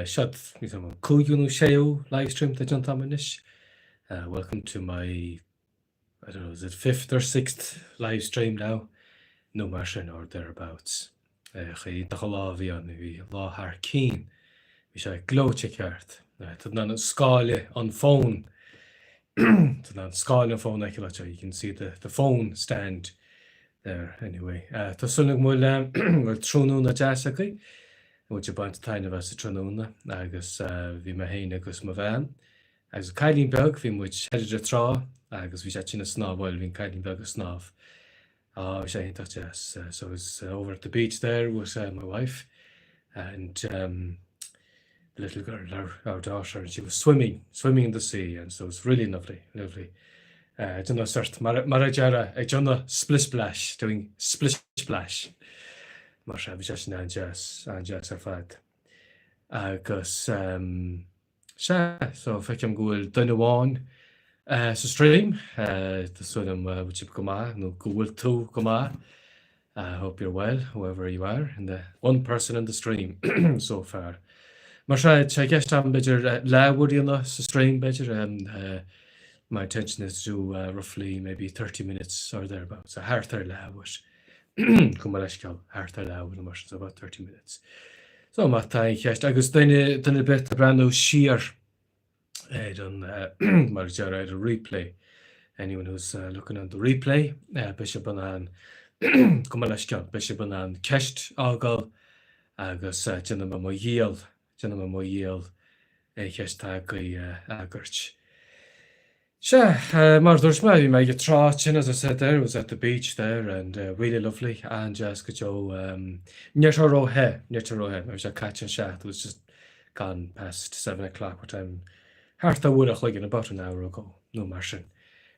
Shut Kuyunu Sheo live stream to John Tamanish. Welcome to my, I don't know, is it 5th or 6th live stream now? No Martian or thereabouts. Chi dachalaw fi on fi law har keen. Vi sé glóte ceart. Tad na scáile on phone. Tad na scáile on phone you can see the phone stand there anyway. Ta sunnig mul trúnú na jasachi. Which a bunch of time of us a tronuna, agus vi ma hain agus ma van. Agus Kylie Bug, vim which headed a tra, agus vi chatting a snob while vin Kylie Bug a snob. Which I hinted yes. So I was over at the beach there with my wife and the little girl, our daughter, and she was swimming in the sea, and so it was really lovely. I don't know, cert Marajara, I don't know, splish splash, doing splish splash. Mar sé bhí sé an jazz ar fad. Agus sé, so feiceam gúil duine bháin sa stream, Tásúlam bhútib go maith, nó gúil tú go maith. Hope you're well, whoever you are, and the one person in the stream so far. Mar sé gceist am beidir leabhúdaí anna sa stream beidir, my intention is to do roughly maybe 30 minutes or thereabouts, a hartar leabhúd. Kumaleshkal, hartar leabhúd na mar so about 30 minutes. So mata gceist agus duine bit a brand new sheer done mar a replay. Anyone who's looking at the replay, Bishop Banan Kumaleshkal, Bishop Banan ceist ágal agus jinama mo yield ceist tá go agurt. Sure, Mardur's maybe make a trot, as I said there, was at the beach there and really lovely. And just got Joe near to Rohe. I was a catch and chat. It was just gone past 7 o'clock, what time Hartha would have like in about an hour ago. No Martian.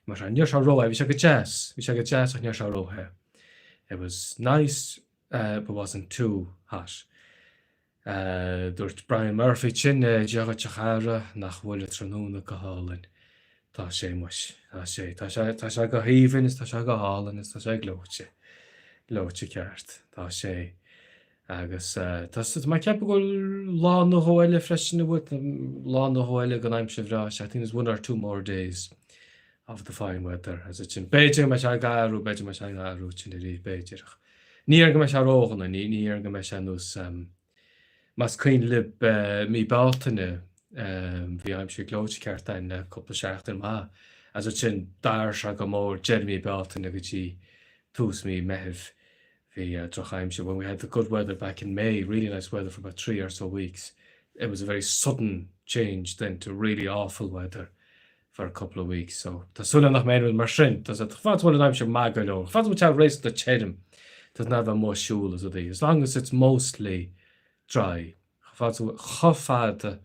Near to Rohe, we should get jazz on near to Rohe. It was nice, but wasn't too hot. There's Brian Murphy chin Jaga Chahara, nach Willa Tranuna Kahalan. Tá sé muis, tá sé go híomhain, tá sé go hálan, tá sé glóte ceart, tá sé. Agus tá mai ceap go lá na hóile freisin na bhut, lá na hóile gan aimse bhrás. I think there's 1 or 2 more days of the fine weather. As it's in Beijing, me sé garú, Beijing me sé garú, chin rí Beijing. Níor go me sé róganna, níor go me sé nús mas cuin lib mi baltaine. Vi am sé glóte ceart ein couple seachtain ma. As it sin dar se go mór Jeremy Belton a gotí tús mi mehef vi trochaimse. When we had the good weather back in May, really nice weather for about 3 or so weeks, it was a very sudden change then to really awful weather for a couple of weeks. So Tásúlam nach méin mar sin, tas at fad wal aimse magalo. Fad which have raised the chedum does not have more shul as long as it's mostly dry. Chafads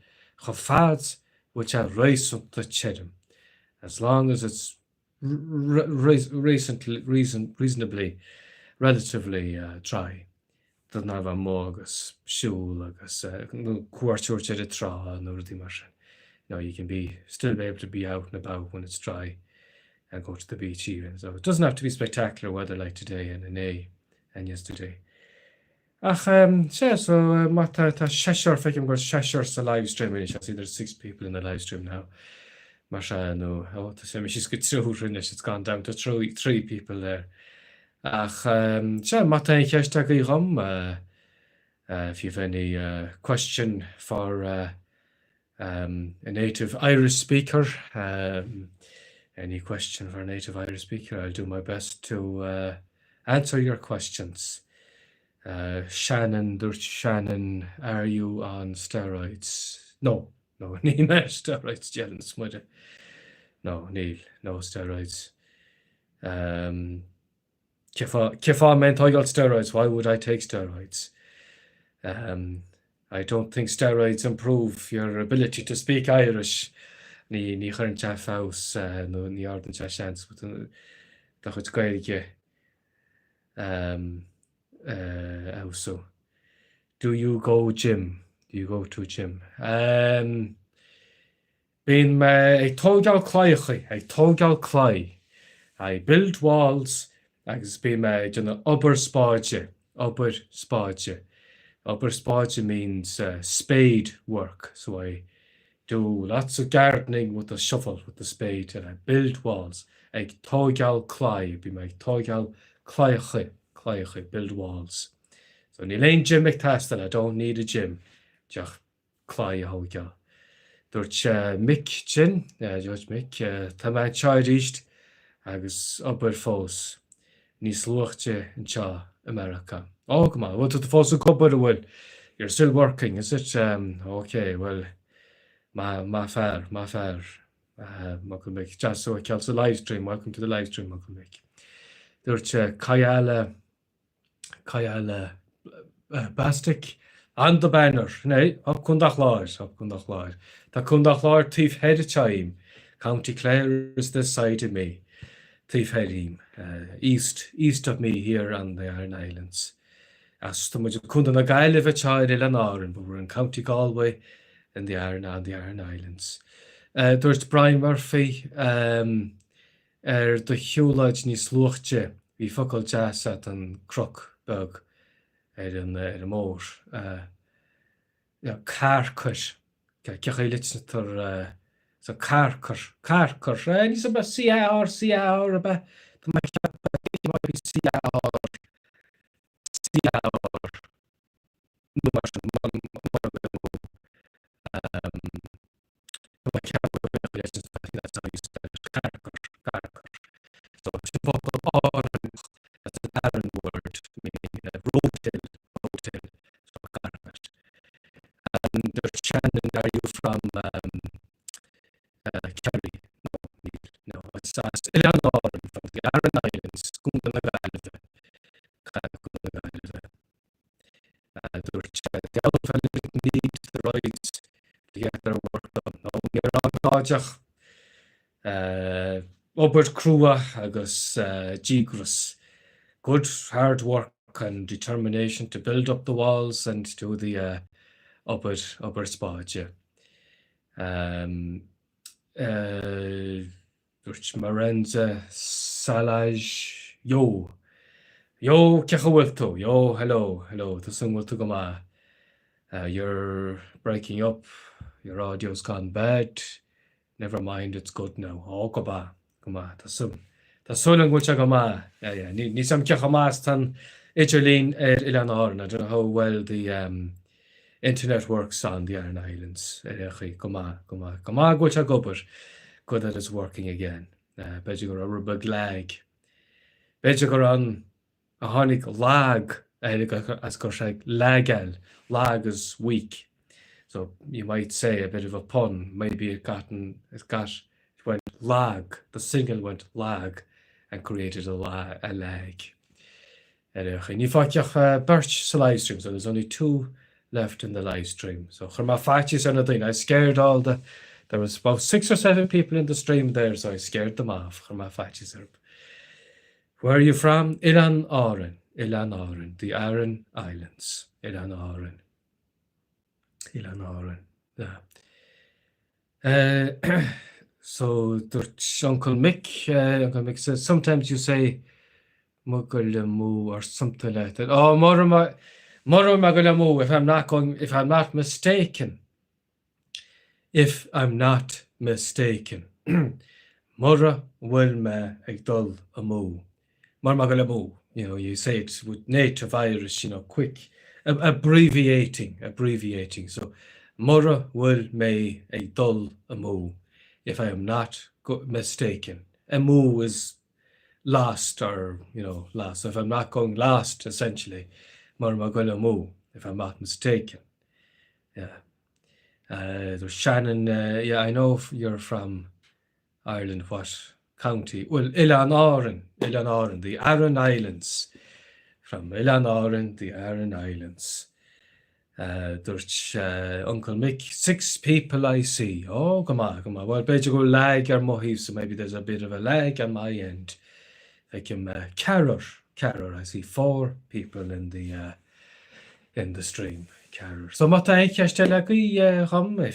which have raised the chedum, as long as it's reasonably, relatively dry. Doesn't have a morgus, shul, agus quarter chedda tra and everything much. You can still be able to be out and about when it's dry and go to the beach even. So it doesn't have to be spectacular weather like today and yesterday. Ach, so mata ta sheshar feikim gur sheshar sa live stream. I see there's 6 people in the live stream now. Marsha no, I want to say she's good through it's gone down to 3 people there. Ach, mata hashtag rom. If you've any question for a native Irish speaker, any question for a native Irish speaker, I'll do my best to answer your questions. Shannon, are you on steroids? No, Neil, steroids, Jelen Smudge. No, Neil, no steroids. Kifa meant I got steroids. Why would I take steroids? I don't think steroids improve your ability to speak Irish. Ní chuann te fás nó ní ardan te seans, but da chud gaeilge. Also, do you go gym? Do you go to gym? Been a tógáil clai. I build walls, agus be me duna ober spáide. Upper Spraoi means spade work. So I do lots of gardening with the shovel, with the spade, and I build walls. Ag tógal clai, be my tógal claiche, build walls. So ni lein gym ag tastal, I don't need a gym. Jach clai hógal. Dúirt Mick gin, George Mick, tá mai chaid east, agus upper fós. Níos luachte in cha America. Oh, come on, what the fós a cupboard will? You're still working, is it? Okay, well, ma fair. Michael Mick, just so I cancel the live stream. Welcome to the live stream, Michael Mick. There's Kayala Bastic and the banner. Nay, up Kundach Lord. The Kundach Lord thief head of time. County Clare is this side of me. Thief head him. East of me here on the Iron Islands. As the much Kundana Gael of a child in Iron, but we're in County Galway in the Iron Islands. There's Brian Murphy, the Hewlodge níos luachte, hí focail jazz at an croc bug in a mór. Carcar, ceach lit tar so carcar, ní sa ba CR, ba, the might be CR, no that's how you spell it, carcar. So it's that's an Aaron word, meaning rotel, so carcar. And there's Shannon, are you from Kerry? No, it's Eleanor from the Aran Islands, There's the Alpha indeed, the rights to get their work done. No, we're on Obert Crua agus Gigras. Good hard work and determination to build up the walls and do the upper Spraoi. Marenza Salaj Yo Kechawilto. Yo, hello. The song will to you're breaking up, your audio's gone bad. Never mind, it's good now. Oh, go ba. That's so long which I go ma. Yeah. Ni some Kechamas tan Icherlin Ilanor. I don't know how well the internet works on the Iron Islands. Come on, which I go, but good that it's working again. Bejigur a rubber lag. Bejigur on a honig lag. As Korshag lagel. Lag is weak. So you might say a bit of a pun. Maybe it went lag. The single went lag and created a lag. And you thought birch live stream, so there's only 2 left in the live stream. So my fatches and I scared all there was about 6 or 7 people in the stream there, so I scared them off. My fatches. Where are you from? Ilan Oren, the Aran Islands. Ilan Oren. Yeah. So Uncle Mick says sometimes you say Mugalamu or something like that. Oh, Moro Magalamu, if I'm not mistaken. If I'm not mistaken. Mora Wilma Egdol Amu. Moro Magalamu. You say it with native Irish, quick. Abbreviating. So, Mora will may a dull amu, if I am not mistaken. Amu is last, or last. So if I'm not going last, essentially, Mora magul amu, if I'm not mistaken. Yeah. There's Shannon. I know you're from Ireland. What county? Well, Ilan Oren, the Aran Islands. From Ilan, the Aran Islands. There's Uncle Mick, 6 people I see. Oh, come on. Well, better go lag or mohi, so maybe there's a bit of a lag on my end. Like Carrer, I see 4 people in the stream. Carrer. So if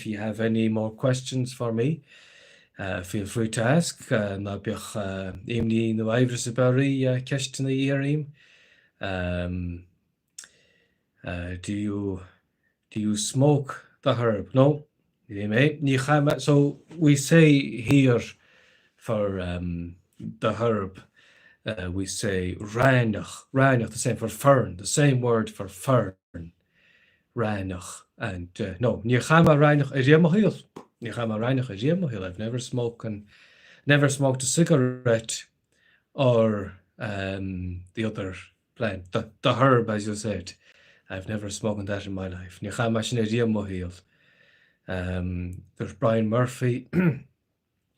you have any more questions for me, feel free to ask. Nabich imni no Ivers Barry question the year. Do you smoke the herb? No. So we say here for the herb, we say ránach, the same for fern, the same word for fern, ránach. And no, ní chama ránach a riamahil. Ní chama ránach a riamahil. I've never smoked a cigarette or the other plant, the herb, as you said. I've never smoked that in my life. Ní chama sin a riamahil. There's Brian Murphy. And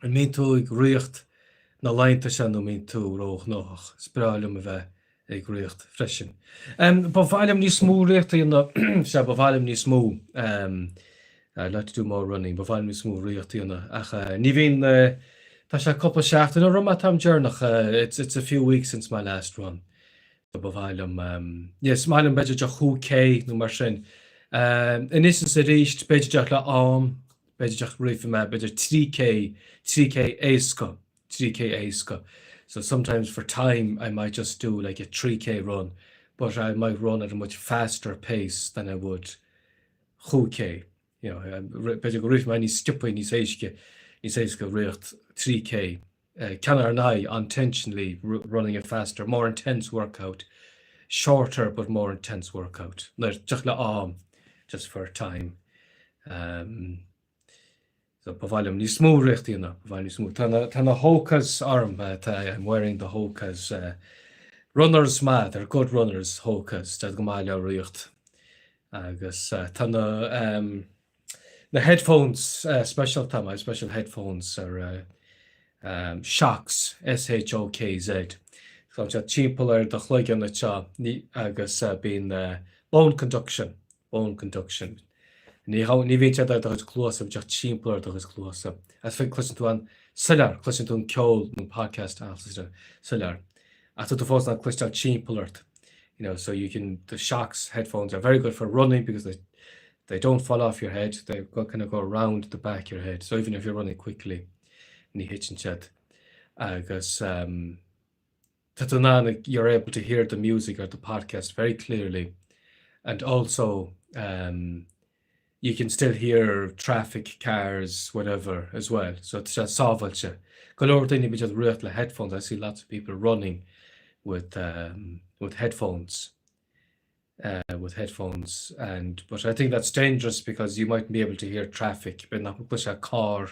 mín tú ag riocht na lainte se nó mín tú róch nóch. Spraoi a bheith ag riocht freisin. Ba bhailm ní smú riochta se ba bhailm ní smú. I'd like to do more running, ba bhailm ní smú riochta ach ní bhín tá se couple seachtain nó rum tam journach. It's a few weeks since my last run. Ba bhailm yes, mailm beidir de chúcé nó mar sin. In is a ríist beidir deach le am, beidir deach rifa me, beidir 3k éasca. So sometimes for time I might just do like a 3k run, but I might run at a much faster pace than I would chúcé. You know, beidir go rifa me ní skippa ní éisce riocht 3k. Can I intentionally running a faster, more intense workout, shorter but more intense workout. Just le am, just for time. So bhailm ní smú riochta bhailm ní smú. Tána hócas arm, I'm wearing the hócas. Runners ma, they're good runners, hócas, tá go máile riocht. Agus tána the headphones, special headphones are shocks, SHOKZ. So it's a chimpler the chloigan na cha agus being bone conduction. Ní víte that is close up just chimpler that is close up. As fin listen to an cellar, listen to an kjol no podcast after cellar. I thought the first one question chimpler. You know, so you can the shocks headphones are very good for running because they don't fall off your head. They kind of go around the back of your head. So even if you're running quickly, ní hitchin chat. Agus you're able to hear the music or the podcast very clearly, and also you can still hear traffic, cars, whatever as well. So it's just sábhailte. Go leor daoine be just riocht le headphones. I see lots of people running with headphones. But I think that's dangerous because you mightn't be able to hear traffic. But not push a car,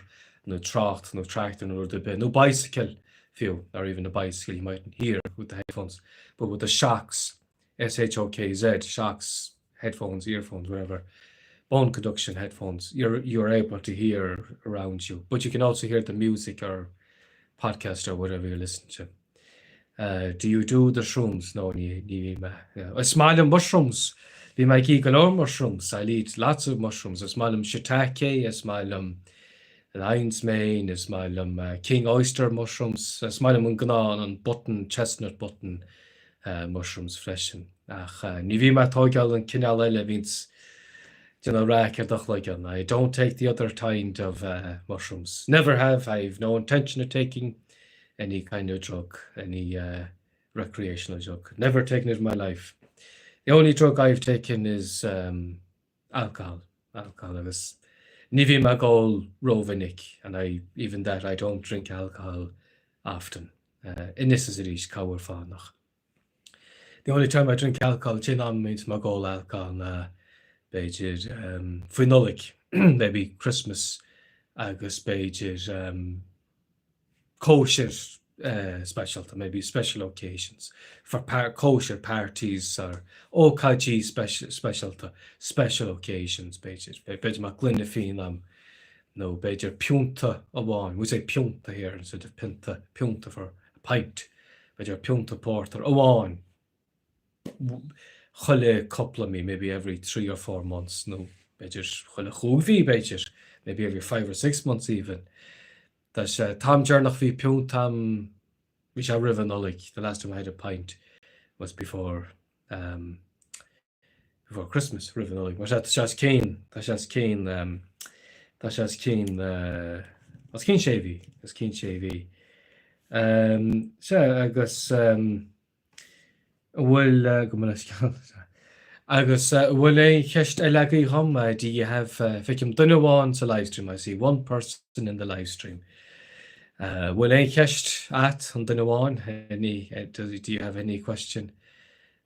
no tracht, no tractor, no bicycle few, or even a bicycle you mightn't hear with the headphones. But with the shocks, SHOKZ, shocks, headphones, earphones, whatever, bone conduction headphones, you're able to hear around you. But you can also hear the music or podcast or whatever you're listening to. Do you do the shrooms? No, I smile mushrooms. Be my galore mushrooms. I eat lots of mushrooms. I smile shiitake. I smile lion's mane. I smile king oyster mushrooms. I smile gná and button, chestnut button mushrooms freshen. Ní bhí me tógáil an cinál eile víns rack like I don't take the other kind of mushrooms. Never have. I've no intention of taking any kind of drug, any recreational drug. Never taken it in my life. The only drug I've taken is alcohol. Agus ní bhí me gól rovinnic, and even that I don't drink alcohol often. In this is it is cower fánach. The only time I drink alcohol, gin am means my gól alcohol beidir fuinnolig, maybe Christmas agus beidir kosher specialty, maybe special occasions for kosher parties or OKG special occasions. Beidir ma glynne fin no beidir piunta a wine. We say piunta here instead of piunta for a pint. Beidir piunta porter a wine. Chuile couple of me maybe every 3 or 4 months. No beidir chuile chúví beidir maybe every 5 or 6 months even. That's tam jarnach vi pion tam which I river nolik. The last time I had a pint was before Christmas river nolik. Was that just keen shavy. So I guess well Agus bhfuil é cheist eile hom, do you have ficim duine to live stream? I see one person in the live stream. Bhfuil é cheist at an duine do you have any question?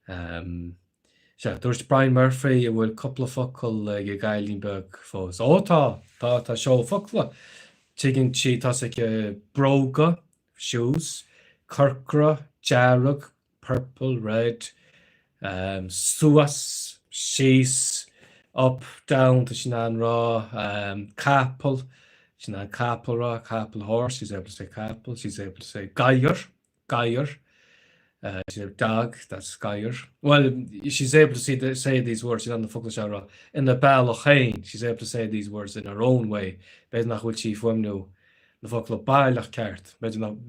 Dúirt Brian Murphy bhfuil couple focail go Gailínbeag fós. Tá seo focail. Tuigeann si tá broga, shoes, curcra, jarrug, purple, red, suas, shees, up, down, tá sin an rá, capel, sin an capel rá, capel horse, she's able to say capel, she's able to say gaier, she's a dog, that's gaier. Well, she's able to say these words in the focail in the bailach she's able to say these words in her own way. Nach bhfuil si fuamnú na focail bailach ceart.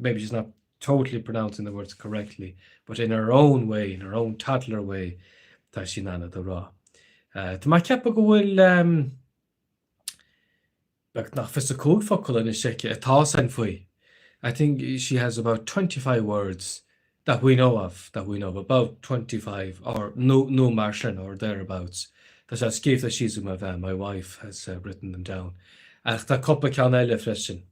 Maybe she's not totally pronouncing the words correctly, but in her own way, in her own toddler way, tá sin anna do rá. Tá mai ceappa go bhfuil nach fis a cúd focail in seice atá san faoi. I think she has about 25 words that we know of, about 25 or no martian or thereabouts. That's a skiff that she's my wife has written them down. Ach tá coppa ceann eile freisin.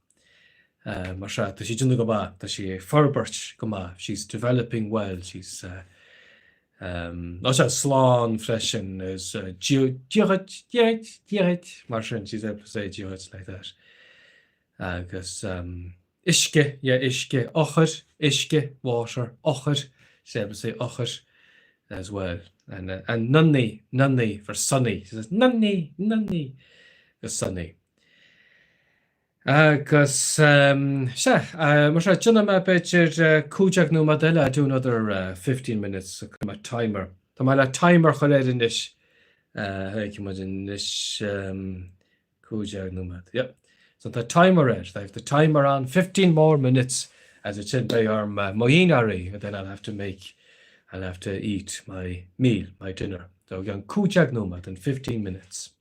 Mar se tá si dúna go bá, tá si forbert go má. She's developing well. She's slán freisin is diarit, mar sin, she's able to say diarit like that. Agus Ishke, ocher, ishke, water, ocher. She's able to say ocher as well. And nunny for sunny. She says nunny, the sunny. Agus mar se dúna me beidir cúideag nó modile I do another 15 minutes my timer. Tá mai le timer cho léir inis inis cúideag nó mod. Yep. So the timer I have the timer on 15 more minutes as it said by our moinari, and then I'll have to eat my meal, my dinner. So gan cúideag nó mod in 15 minutes.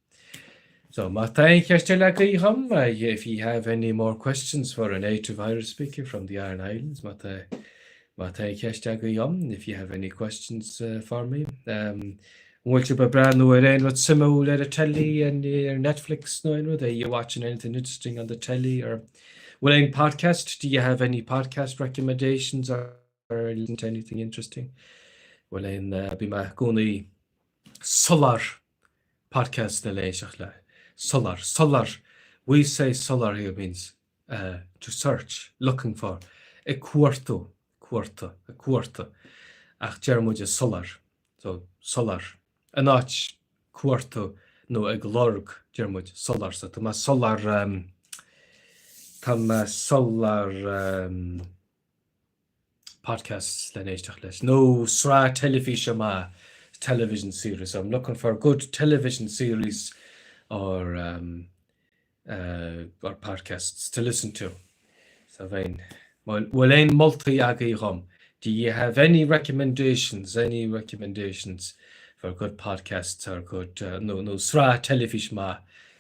So, if you have any more questions for a native Irish speaker from the Iron Islands, if you have any questions for me. Will you be brand new with Simo at a telly and Netflix? Are you watching anything interesting on the telly or any podcast? Do you have any podcast recommendations or listen to anything interesting? Well, be my goni solar podcast Solar. We say solar here means to search, looking for. A quarto. Ach German is solar. So solar. A notch quarto no a glorg German solar. So tama solar podcasts no sra television series. So I'm looking for a good television series or podcasts to listen to. So then, well, ein multi rom. Do you have any recommendations for good podcasts or good no sra television ma?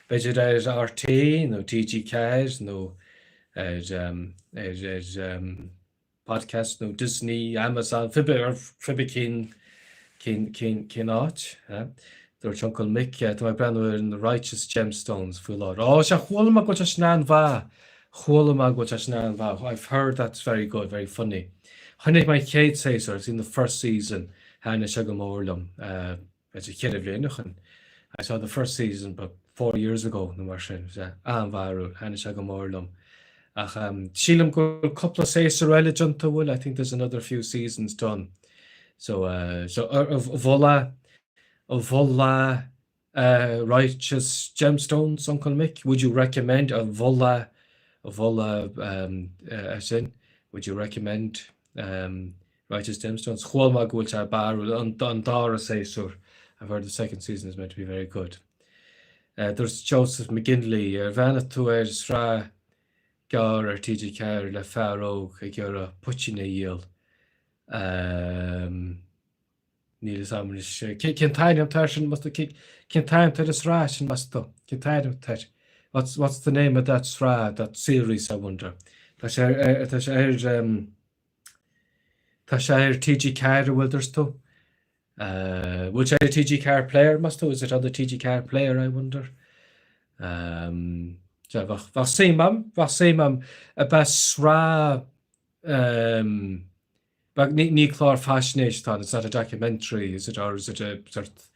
Better RT, no TG Cars, no podcast, no Disney, Amazon, Fibby Kinach. Dúirt Uncle Mick my brand in the Righteous Gemstones full Lord. I've heard that's very good, very funny. Honey, my Kate says it's in the first season. Hannah Shagamorlum, as a kid of Lenachan. I saw the first season about 4 years ago. The Martian, Varu, Hannah Shagamorlum. Sheelam go a couple of says religion to will. I think there's another few seasons done. So Vola Righteous Gemstones, Uncle Mick. Would you recommend a Vola would you recommend Righteous Gemstones? Chwalma Gulcha Barul on Dara Saysur. I've heard the second season is meant to be very good. There's Joseph McGinley, Vanna Tuer Sra Gar or TG Car Le Faro Kagura Puchina Yield. Neil Samrish Kin Time Tarshan must Kin Time to the Srash must do. Kin Time Tash. What's the name of that Sra, that series, I wonder? Tashair TG Car will there's two. Would you say a TG Car player, Musto? Is it on the TG Car player, I wonder? Var sé mam a bes sra but ní chlár fascination, it's not a documentary, is it, or is it a sort of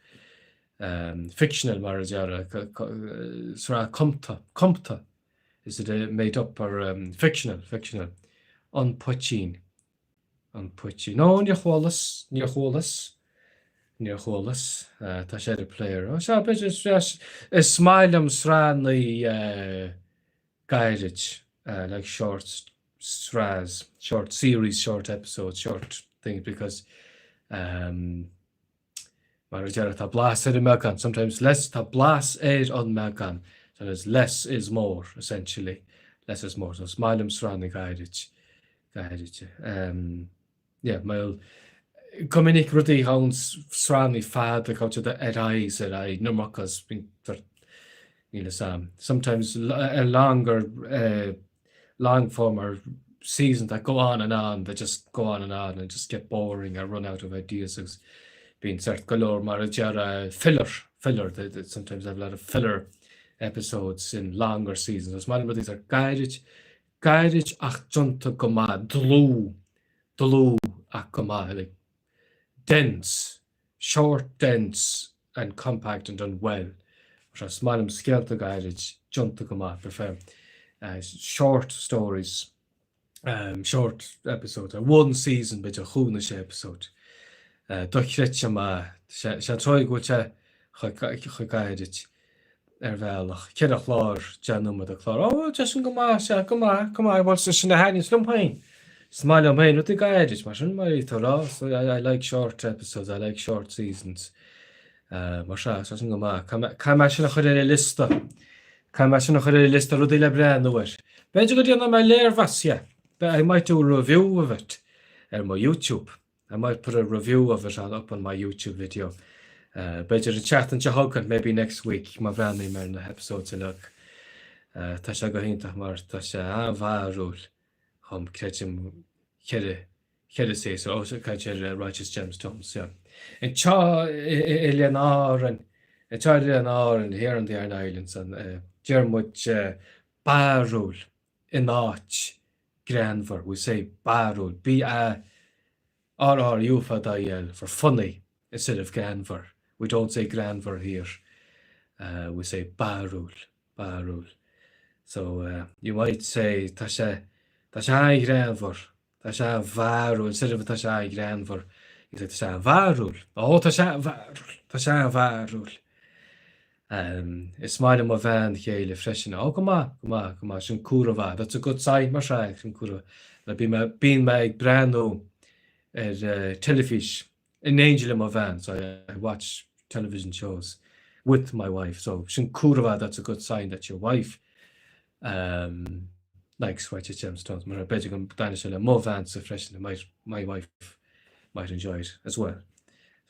fictional mar sra compta? Is it made up or fictional? On Puchin. No, ní chólas. Tá sé a player. So bit is smilem sran the guided like short stras, short series, short episodes, short things, because Marajara tá blas ed megan. Sometimes less tá blas ed on megan. So there's less is more, essentially. Less is more. So smilem sran the guided. Yeah, my Cominic ruddy hounds srani fad the culture the eyes that I numakas sometimes a longer long form or seasons that go on and on, they just go on and just get boring or run out of ideas. As being cert galore marajara filler they sometimes have a lot of filler episodes in longer seasons. As many of these are guided ach junta goma dlu ach goma, like dense, short, dense, and compact and done well. Smalum skelta guided, junta goma, prefer short stories, short episodes, one season, but a hoonish episode. Duchretja ma, sha troi gocha guided. Velach, Kidach Lor, Janum with the Clor. Oh, just come on, what's the Shinahan? It's no pain. Smile on pain with the guide, it's machine, my Torah. So I like short episodes, I like short seasons. Masha, so come on, come machine a hooded list. Come machine a hooded list of the Lebran over. Benjamin on my lair vas, yeah. But I might do a review of it on my YouTube. I might put a review of it up on my YouTube video. Better a chat and Jahokan maybe next week. My brand name in the episode to look. Tasha Gohinta Mar Tasha Varul Hom Ketchum Kede say so also catch righteous gemstones. Yeah. And Cha Eleanor and here on the Iron Islands and Jermuch Barul Inach Granver. We say Barul B-A-R-R-U for funny instead of Granver. We don't say Granver here. We say Barul. So you might say Tasha Granver. Tasha Varul. Instead of Tasha Granver, you say Tasha Varul. Oh, Tasha Varul. It's mine of van Kale freshen. Oh, come on. Shinkurava. That's a good sign, Masha. Shinkura. That being my brand new telefish. An angel in my van, so I watch television shows with my wife. So Shinkurava, that's a good sign that your wife likes White Gemstones. I bet you can danish a more van so fresh and my wife might enjoy it as well.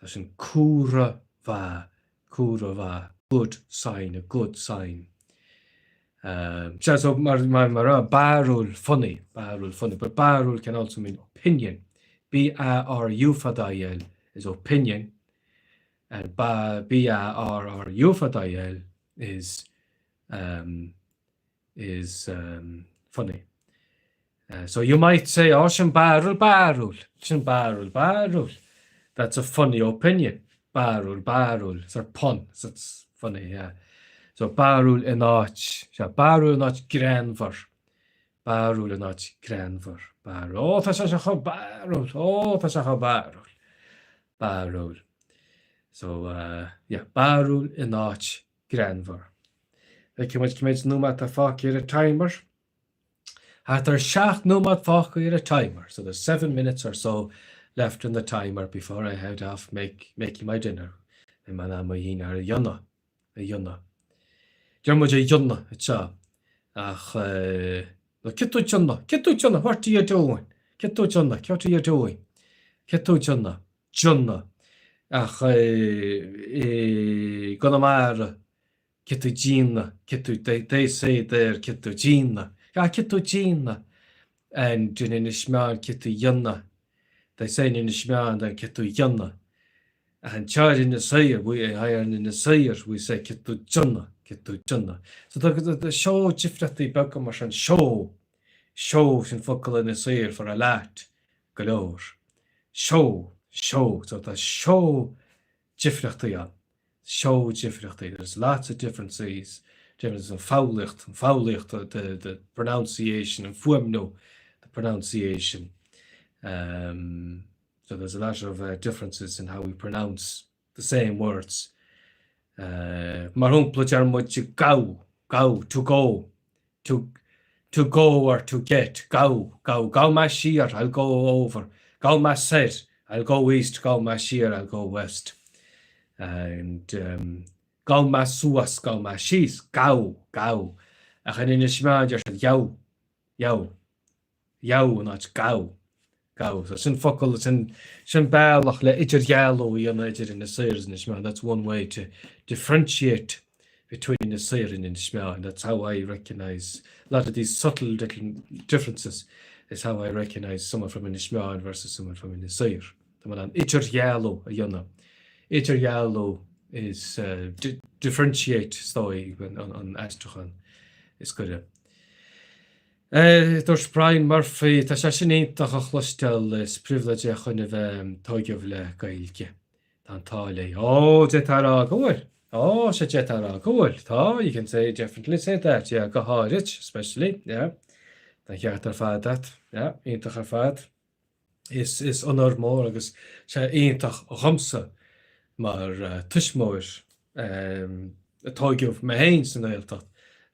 So Shinkurava, good sign, a good sign. So barul funny, but barul can also mean opinion. B-A-R-U-F-A-D-I-L is opinion, and B-A-R-R-U-F-A-D-I-L is funny. So you might say, oh, shin barul. That's a funny opinion. Barul. It's a pun. So it's funny, yeah. So barul inach. Barul inach granver. Barul inach granver. Oh, that's a barul. So, yeah, barul inach granver. Like you much made no matter fuck you're a timer. After shaft no matter fuck you're a timer. So there's 7 minutes or so left in the timer before I head off making my dinner. And my name is a yunna. Jermuj a yunna, it's a Kittu Junna, what are you doing? Kittu Junna, what are you doing? Kittu Junna. Ach, Gonamara, Kittu Gina, they say there, Kittu Gina. Kittu Gina. And in Ishmael, Kittu Yunna. They say in Ishmael, then Kittu Yunna. And child in the sayer, we hire in the sayer, we say kitu junna. So the show chifrat the Beckham and show sin focal in the sayer for a lat galore. Show. So the show chifrat show chifrat. There's lots of differences in faulicht, the pronunciation, and fuemno, the pronunciation. So there's a lot of differences in how we pronounce the same words. Mar húnpla dearmid go, to go, to go or to get, go ma sheer, I'll go over, go ma said, I'll go east, go ma sheer, I'll go west. And go ma suas, go ma shees, go. And in the Shema, just yow, not go. So sin focal, sin bailach le idir yellow in the sayers in the Shema. That's one way to differentiate between the sayer and the Shema, and that's how I recognize a lot of these subtle little differences. Is how I recognize someone from in the Shema versus someone from in the sayer. The one on idir yellow idir yellow is differentiate story on Astrachan. It's good. Dúir Spraoi Murphy tá sé sin iontach a chluisteáil príomhláide chun bheith tóigeamh le gailge tá tála de tará gohfuil sé de tará gohfuil tá you can say definitely say that go háirit especially tá cheart ar fad that iontach ar fad is onar mór agus sé iontach a chamsa mar tuismóir tóigeamh me héin san éilteacht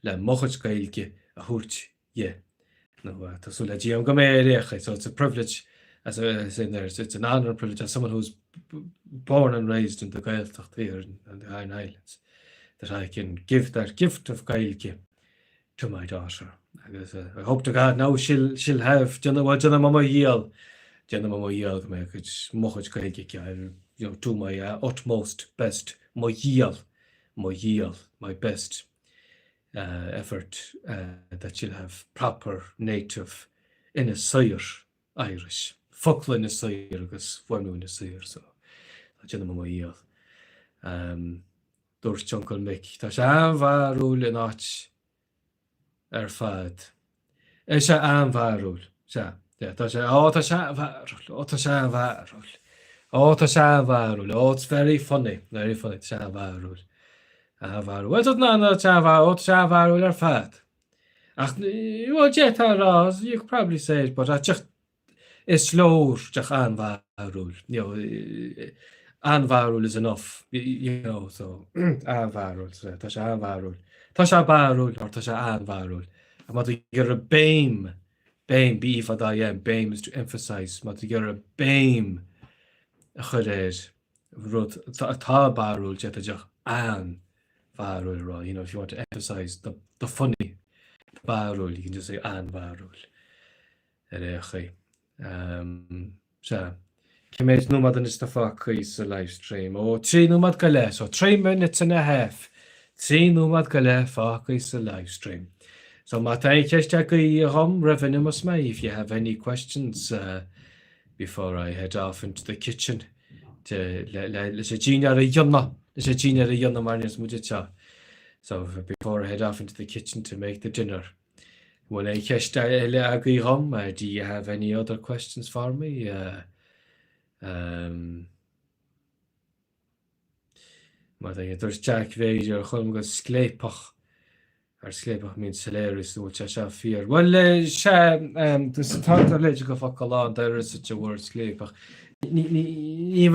le mochait gailge a thuirt no, so it's a privilege, as I say there, it's an honor and privilege as someone who's born and raised in the Gaeltacht here in the High Islands, that I can give that gift of Gaelge to my daughter. I hope to God now she'll have Jenna Mama Yeel me could mochach Gaelge, do my utmost best, my best. Effort that you'll have proper native in a sayer Irish. Fuckle in a sayer agus fuenu in a sayer, so Jenna Mama Yeel. Dúirt Uncle Mick, tá sé anmharúil in áit ar fad. Sé anmharúil, tá sé it's very funny, tá anmharúil. Well, Chavarul are fat. Well, jet are you could probably say it, but I just it's slow, Anvarul. Anvarul is enough, so Anvarul, Tasha Anvarul. Tasha Barul or Tasha Anvarul. I'm going to get a BAME, B for Diane, BAME is to emphasize, I'm going to get a BAME. If you want to emphasize the funny barul, you can just say an barul. Kemet numad an istafak is a live stream. 3 numad gale, so 3 minutes and a half. 3 numad gale fak is a live stream. So Matai Keshtak home revenue must may if you have any questions before I head off into the kitchen to so before I head off into the kitchen to make the dinner. Do you have any other questions for me? There's Jack Vader, Sklepach. Ar Sklepach means hilarious, which I shall fear. Well, there's a thought of logical focal there is such a word, Sklepach. We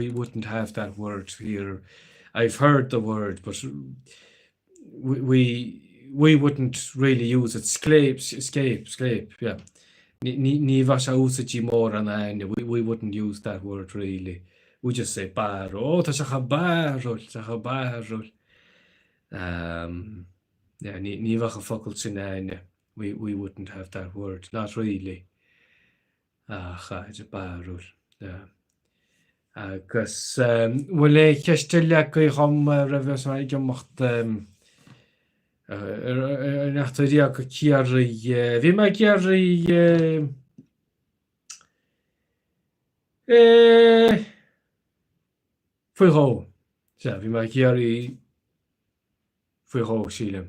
wouldn't have that word here. I've heard the word, but we wouldn't really use it. Scrape, yeah. We wouldn't use that word really. We just say barrel. Yeah, we wouldn't have that word, not really. It's a barrel. Yeah. Agus well ceistile go chum revs mai gemacht nach go ciarri vi mai ciarri Faoi ró. Bhí mai cearí faoi ró sílim.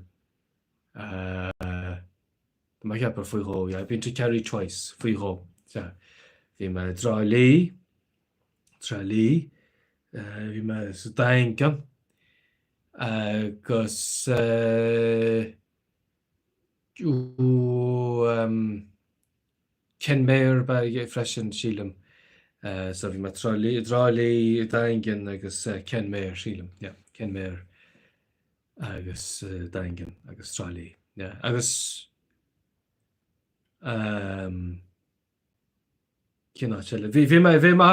Mai ceapar faoi ró, bhín tú cearí twice faoi ró. Bhí me drá lí, bhí me sa daingan, agus cen méir ba freisin sílim. So bhí me drá lí daingan agus cen méir sílim. Cen méir agus daingan agus drá lí. Agus bhí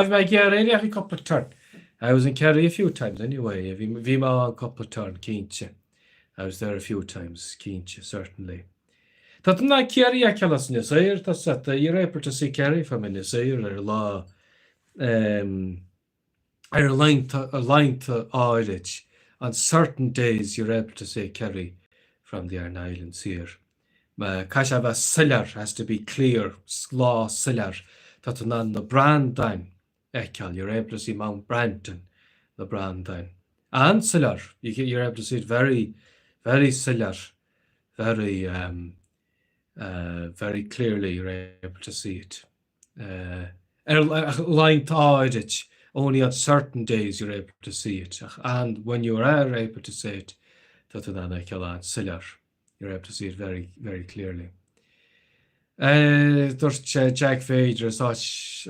me gear every couple of turn. I was in Kerry a few times anyway. Bhí me a couple of turn cínte. I was there a few times cínte, certainly. Tá na Kerry a celas na sair, tá seta I réipir to see Kerry from in the sair lá a line to áirit. On certain days you're able to say Kerry from the Iron Islands here. Kashava sillar has to be clear, slaw sillar. That on the Brandine Ekal, you're able to see Mount Branton, the Brandine. And sillar, you're able to see it very, very sillar, very very clearly you're able to see it. Line to only on certain days you're able to see it. And when you are able to see it, that on Ekal and sillar. You're able to see it very, very clearly. There's Jack Fader is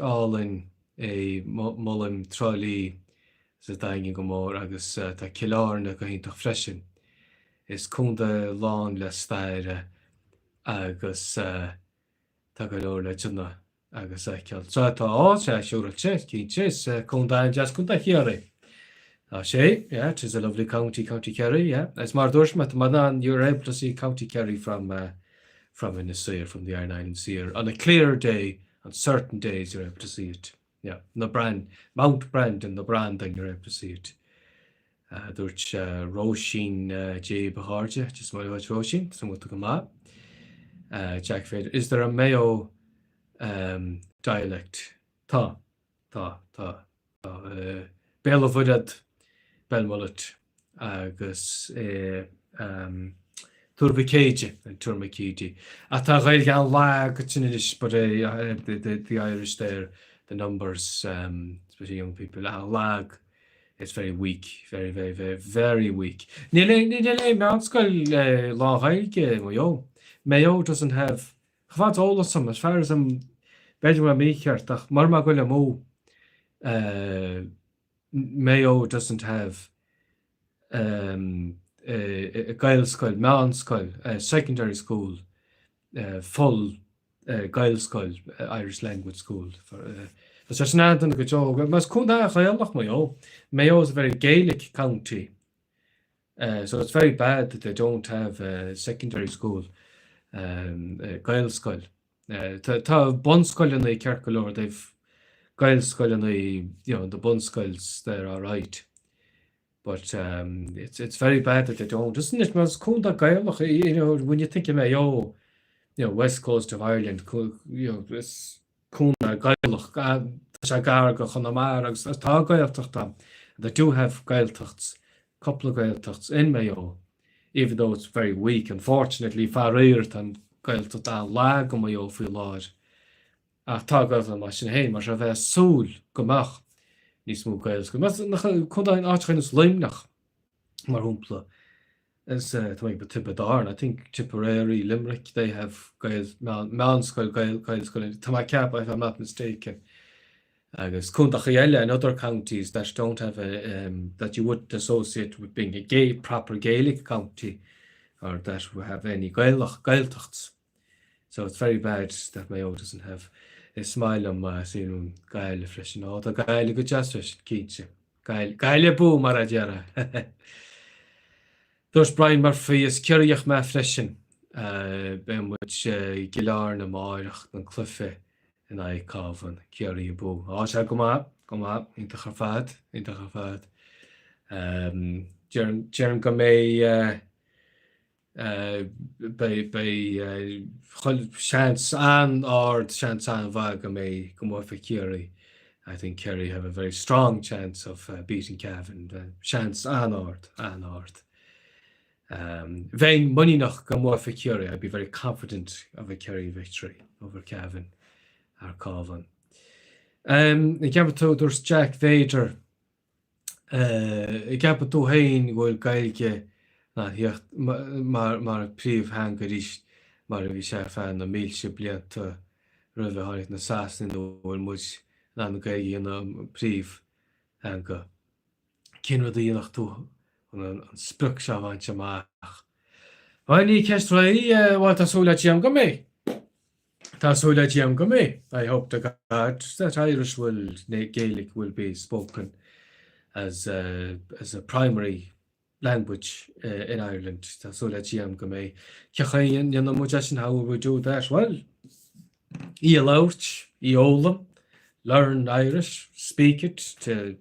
all in a mullim trolley the dying go more agus the killarn go into freshen is kunda lawn less there agus tagalor legenda agus kill so to sure check chase kunda just kunda here. It is a lovely County Kerry, It's mar dúirt madan you're able to see County Kerry from in the Seir, from the Iron Islands here. On a clear day, on certain days you're able to see it. Mount Brandon, the Brandon, you're able to see it. Dúirt Roisin J. Baharja, just my watch Roisin, some to come up. Jack Fader, is there a Mayo dialect? Tá. Belavudad Belmullet agus Turvicage and Turmacigi. At a rail gan lag but the Irish there, the numbers, especially young people, lag. It's very weak, very, very, very, very weak. Nile Mountskal la Mayo doesn't have what all of some as far as I'm Benjamin Meeker, Marmagula Mo. Mayo doesn't have a Gael school, Mountain school, secondary school, full Gael school, Irish language school. There's just nothing to go. But Mayo is a very Gaelic county, so it's very bad that they don't have a secondary school, Gael school. Tá Bun school in the Kerkalore, they've Gael school and the Bun schools, they're all right. But it's very bad that they don't, isn't it? Because Gael, when you think of Mayo, west coast of Ireland, it's Gael, they do have Gaeltachts, a couple of Gaeltachts in Mayo, even though it's very weak. Unfortunately, far earth and Gaeltacht and lag on Mayo for large. Tá go mar sin hé mar se bheith súl gomach níos mó Gaels go chun áitchainnas leimnach mar húmpla is Tipperary. I think Tipperary, Limerick, they have Gaels Mounscoil Gaelscoil. Tá cap if I'm not mistaken. Agus Cúntachaile and other counties that don't have that you would associate with being a proper Gaelic county, or that would have any Gaeltachts. So it's very bad that Mayo doesn't have a smile on my seeing Gael fresh and all the Gael good justice Keach. Gael boo Marajara. There's Brian Murphy is Kirriach ma freshen, ben which Gilarn and Moirach and Cliffy and I Calvin, Kirri boo. Oh, shall come up, into Harfad. Jern Gomay. By chance an or chance an vag me come off a Curie I think Kerry have a very strong chance of beating Cavan. Chance anord. Vein money noch go more for Kerry. I'd be very confident of a Kerry victory over Cavan or Cavan. Ik heb het door Jack Vader. Ik heb het door heen wil geilge. Maar priv hangerish. Maar vi chef aan de mailje bliat röve har ett nasasen då moet dan geilge en priv hanga. Ken we nog toe een sprukshavantje maak. Wanneer Spraoi wat dat zou laat jam mee. Dat zou laat jam mee. I hope to God that Irish Gaelic will be spoken as a primary language in Ireland. Dat zou laat jam mee. Krijgen je moet just how we do that. Well, you Oldham, learn Irish, speak it to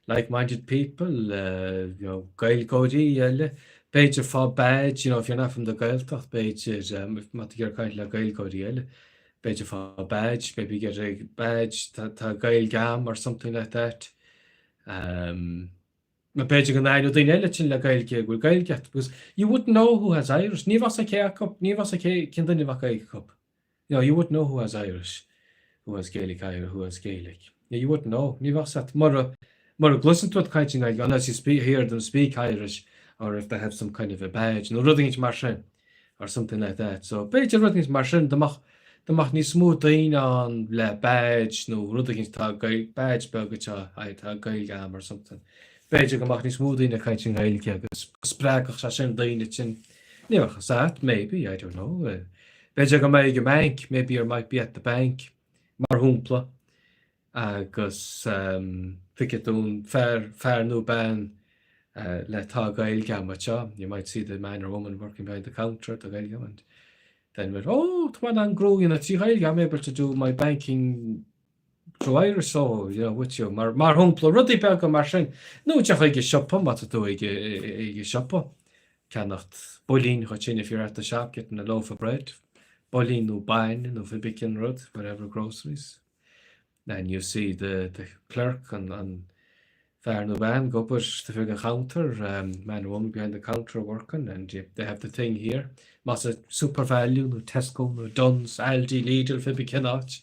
like-minded people, Gael Cody, Beidger for badge, if you're not from the Gaeltacht, Beidger, if you're kind of Gael Cody, Beidger for badge, maybe get a badge, to Gael Gam or something like that. Beidger can I do the Ellichin la Gael Gig will Gael get, because you wouldn't know who has Irish, Nivas a cup, Nivas a Kindaniva cup. You wouldn't know who has Irish, who has Gaelic, who has Gaelic. You wouldn't know. Nivas at More listen to what kind of unless you hear them speak Irish, or if they have some kind of a badge, no rudding marchen or something like that. So badge rudding marchen, the mach ni smooth on le badge, no rudding badge burger I gail gam or something. Badge mach ni smooth in a kind of gail sprach sashen dain it in never that, maybe, I don't know. Badge make a bank, maybe you might be at the bank, mar humpla. Agus Picketún fair no ban let Gael Gamacha. You might see the man or woman working behind the counter at the Gael Gam, and then went, Twan and grow, I'm able to do my banking through Irish, so with you, Mar Humpla, Ruddy Bag of Marshin. No, Jeff, I get shop, what to do, I shop. Cannot Bolin, if you're at the shop getting a loaf of bread. Bolin, no buying, no Fibikin Rud, whatever groceries. Then you see the clerk and fair no ban go push to the counter, man and woman behind the counter working, and they have the thing here. Massa Super Value, no Tesco, no Duns, Aldi, Lidl, Fibby Kinnoch.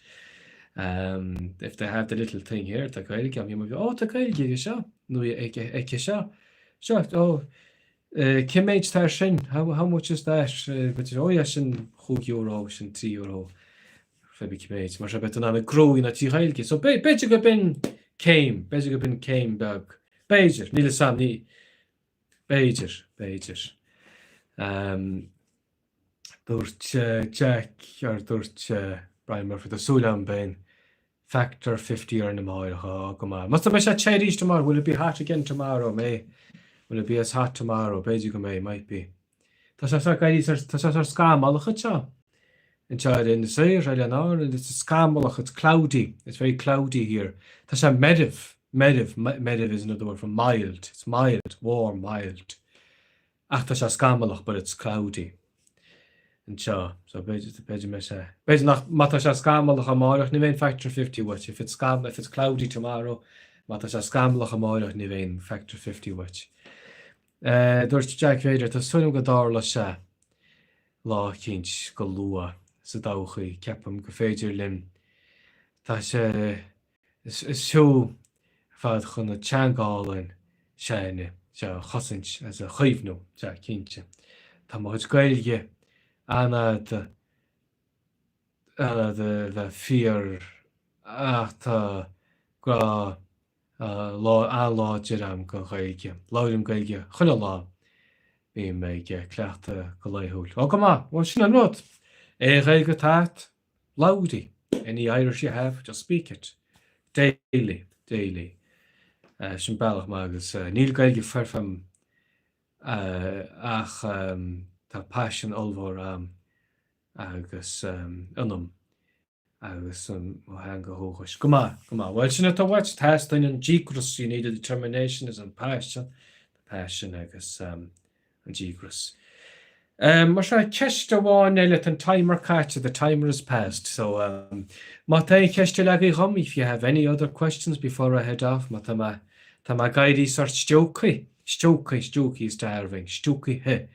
If they have the little thing here, the Gael Gam, you might go, the Gael Gig shop. No, Eke shop. Sure, Kim H. Tarshin, how much is that? But yes, in €2, in €3. Febby Kimage, maar ze hebben dan een groei in het Gaelke. So beetje gebin came bag. Beger, niet de sam, niet. Beger. Door Jack, door Brian Murphy, de Sulam ben. Factor 50 in the mile, come on. Must have been a cherries tomorrow. Will it be hot again tomorrow, May? Will it be as hot tomorrow? Beger May, might be. Tas a scam, all the in the Sayre, and it's a scamble, it's cloudy. It's very cloudy here. That's a mediv. Mediv is another word for mild. It's mild, warm, mild. That's a scamble, but it's cloudy. And so beige mesa. Beige nach matas a scamble a morach ni factor 50 watch. If it's cloudy tomorrow, matas a scamble a morach ni factor 50 watch. There's Jack Vader, the son of Godar sha. Law kinch go lua. So dawchi ceapam go féidir lim. Tá sé is seo fad chun na teangálainn séine se chosint as a chuimhnú se cinnte. Tá muid gailge anna the fear tá gra láidir am go gailge. Láidim gailge chuna lá bí mé cleachta go leithúil. Come on, well sin an rud. Gaelge tat, loudy. Any Irish you have, just speak it. Daily. Sin bailach magus. Níl gaelge ferfam ach tá passion olvor agus unum agus hang go hoogis. Come on. Well, sin at a watch test in G-Grus, you need a determination as a passion. Passion agus G-Grus. Mar ceiste bháin eile an timer catch, the timer is passed. So Mata ceiste le hum, if you have any other questions before I head off, Mata ma gaidi sort stoki is starving, stoki he.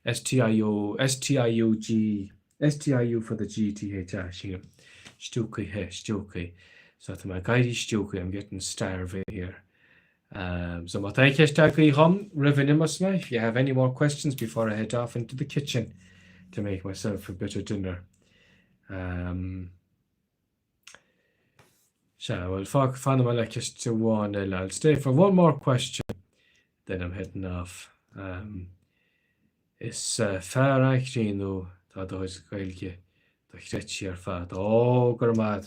STIU for the GTH here. Stuki he, Stuki. So to my guidey Stuki, I'm getting starving here. So my thank you, Stuki hum, Rivenimusma. If you have any more questions before I head off into the kitchen to make myself a bit of dinner. So I'll find my just to one. I'll stay for one more question, then I'm heading off. Is fear actually no that is gailge the chréir fad. Gurmad.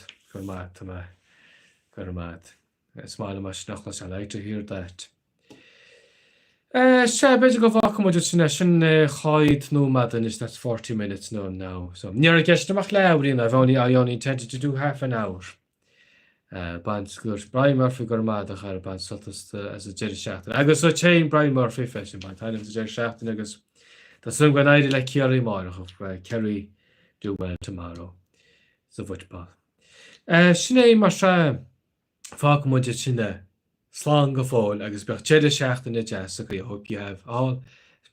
It's my much nachlas. I like to hear that. Basically go walk mo just sin hide no madden is that's 40 minutes now. So near guest mach lowrin I only intended to do half an hour. Bands good Brian Murphy Gurmad a band as a Jerry Shaft. Agus so chain Brian Murphy fashion by time as Jerry Shaft and agus that's some good idea like Kerry Mark Kerry do well tomorrow. So football. Sinné mar fuck mo just sinne slán go fáil agus beag Jerry Shaft and jazz. I hope you have all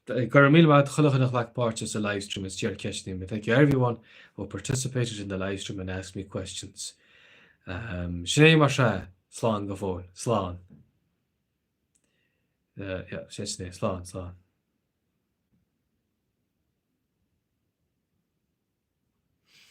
gur mil mat chulach like parts of live stream as Jerry Keshnin. But thank you everyone who participated in the live stream and asked me questions. Sinné mar slán go fáil slán. Yeah, sinné slán.